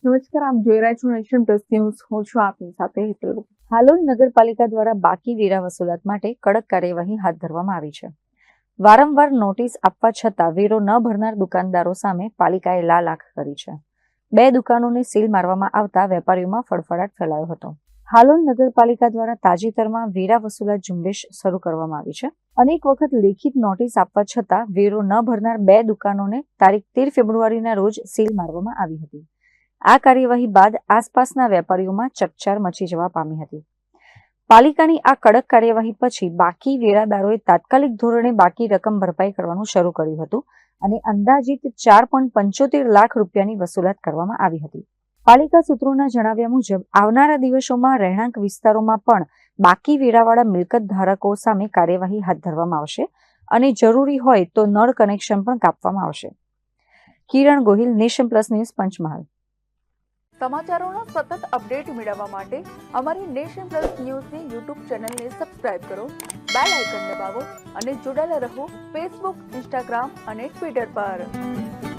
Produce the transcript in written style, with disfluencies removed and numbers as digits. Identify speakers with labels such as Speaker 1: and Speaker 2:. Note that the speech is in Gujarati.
Speaker 1: નમસ્કાર, આપ જોઈ રહ્યા છો નેશન પ્લસ ન્યૂઝ. હું છું આપની સાથે હેતલ.
Speaker 2: હાલોલ નગરપાલિકા દ્વારા બાકી વેરા વસૂલાત માટે કડક કાર્યવાહી હાથ ધરવામાં આવી છે. વારંવાર નોટિસ આપવા છતાં વેરો ન ભરનાર દુકાનદારો સામે પાલિકાએ લાલ આંખ કરી છે. 2 દુકાનોને સીલ મારવામાં આવતા વેપારીઓમાં ફફડાટ ફેલાયો હતો. હાલોલ નગરપાલિકા દ્વારા તાજેતરમાં વેરા વસૂલાત ઝુંબેશ શરૂ કરવામાં આવી છે. અનેક વખત લેખિત નોટિસ આપવા છતાં વેરો ન ભરનાર 2 દુકાનોને તારીખ 13 ફેબ્રુઆરીના રોજ સીલ મારવામાં આવી હતી. આ કાર્યવાહી બાદ આસપાસના વેપારીઓમાં ચકચાર મચી જવા પામી હતી. પાલિકાની આ કડક કાર્યવાહી પછી બાકી વેરાદારોએ તાત્કાલિક ધોરણે બાકી રકમ ભરપાઈ કરવાનું શરૂ કર્યું હતું અને અંદાજિત 4.75 લાખ રૂપિયાની વસૂલાત કરવામાં આવી હતી. પાલિકા સૂત્રોના જણાવ્યા મુજબ આવનારા દિવસોમાં રહેણાંક વિસ્તારોમાં પણ બાકી વેરાવાળા મિલકત ધારકો સામે કાર્યવાહી હાથ ધરવામાં આવશે અને જરૂરી હોય તો નળ કનેક્શન પણ કાપવામાં આવશે. Kiran Gohil, nation plus news, Panchmahal.
Speaker 3: સમાચારોનો સતત અપડેટ મેળવવા માટે અમારી નેશન પ્લસ ન્યૂઝની યુટ્યુબ ચેનલને સબસ્ક્રાઇબ કરો, બેલ આઇકન દબાવો અને જોડાયેલા રહો ફેસબુક, ઇન્સ્ટાગ્રામ અને ટ્વિટર પર.